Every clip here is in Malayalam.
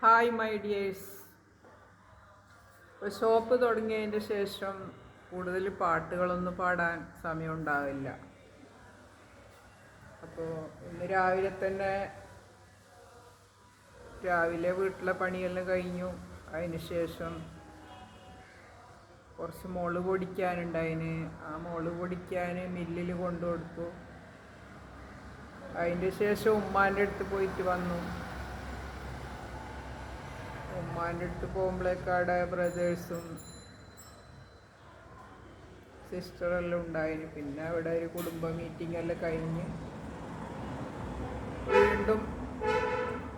Hi my dears. ഇപ്പോൾ ഷോപ്പ് തുടങ്ങിയതിൻ്റെ ശേഷം കൂടുതൽ പാട്ടുകളൊന്നും പാടാൻ സമയം ഉണ്ടാവില്ല. അപ്പോൾ ഇന്ന് രാവിലെ വീട്ടിലെ പണിയെല്ലാം കഴിഞ്ഞു. അതിന് ശേഷം കുറച്ച് മുളക് പൊടിക്കാനുണ്ടായിന്. ആ മുളക് പൊടിക്കാൻ മില്ലിൽ കൊണ്ടുകൊടുത്തു. അതിൻ്റെ ശേഷം ഉമ്മാൻ്റെ അടുത്ത് പോയിട്ട് വന്നു. ഉമ്മാൻ്റെ അടുത്ത് പോകുമ്പോഴേക്കാടെ ബ്രദേഴ്സും സിസ്റ്ററെല്ലാം ഉണ്ടായിന്. പിന്നെ അവിടെ ഒരു കുടുംബ മീറ്റിംഗ് എല്ലാം കഴിഞ്ഞ് വീണ്ടും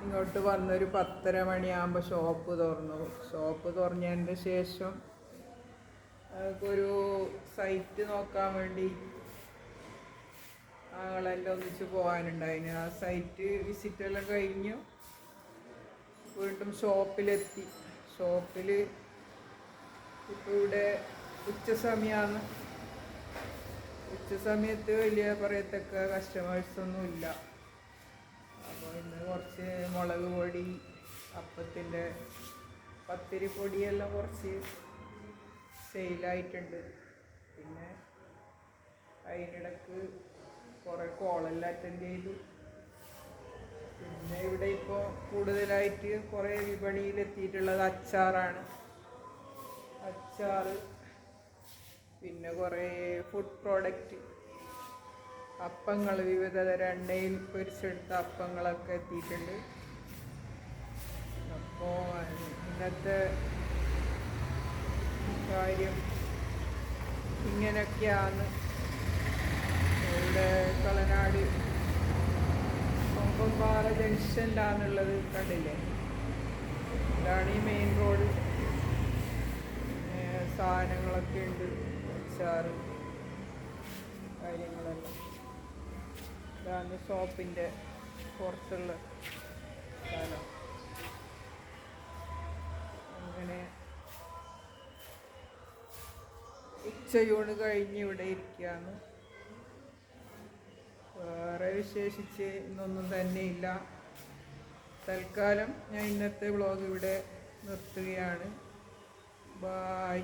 ഇങ്ങോട്ട് വന്നൊരു 10:30 മണിയാകുമ്പോൾ ഷോപ്പ് തുറന്നു. ഷോപ്പ് തുറന്നതിൻ്റെ ശേഷം ഒരു സൈറ്റ് നോക്കാൻ വേണ്ടി ആളെല്ലാം ഒന്നിച്ച് പോകാനുണ്ടായിന്. ആ സൈറ്റ് വിസിറ്റെല്ലാം കഴിഞ്ഞു. വീണ്ടും ഷോപ്പിലെത്തി. ഷോപ്പിൽ ഇപ്പോൾ ഇവിടെ ഉച്ചസമയമാണ്. ഉച്ചസമയത്ത് വലിയ പറയത്തക്ക കസ്റ്റമേഴ്സൊന്നും ഇല്ല. അപ്പോൾ ഇന്ന് കുറച്ച് മുളക് പൊടി, അപ്പത്തിൻ്റെ പത്തിരി പൊടിയെല്ലാം കുറച്ച് സെയിലായിട്ടുണ്ട്. പിന്നെ അതിനിടക്ക് കുറേ കോളെല്ലാം അറ്റൻഡ് ചെയ്തു. പിന്നെ ഇവിടെ ഇപ്പോൾ കൂടുതലായിട്ട് കുറേ വിപണിയിലെത്തിയിട്ടുള്ളത് അച്ചാറാണ്. അച്ചാറ്, പിന്നെ കുറേ ഫുഡ് പ്രോഡക്റ്റ്, അപ്പങ്ങൾ, വിവിധ തരം എണ്ണയിൽ പൊരിച്ചെടുത്ത അപ്പങ്ങളൊക്കെ എത്തിയിട്ടുണ്ട്. അപ്പോൾ ഇന്നത്തെ കാര്യം ഇങ്ങനെയൊക്കെയാണ്. ഇവിടെ കളനാട് കൊമ്പൻപാറ ജംഗ്ഷനിലാണുള്ളത്. കണ്ടില്ലേ, ഇതാണ് ഈ മെയിൻ റോഡ്. സാധനങ്ങളൊക്കെ ഉണ്ട്, അച്ചാറ് കാര്യങ്ങളെല്ലാം. ഇതാണ് ഷോപ്പിൻ്റെ പുറത്തുള്ള സ്ഥലം. അങ്ങനെ ഉച്ചയൂണ് കഴിഞ്ഞ് ഇവിടെ ഇരിക്കുകയാണ്. വേറെ വിശേഷിച്ച് ഇന്നൊന്നും തന്നെയില്ല. തൽക്കാലം ഞാൻ ഇന്നത്തെ വ്ളോഗ് ഇവിടെ നിർത്തുകയാണ്. ബായ്.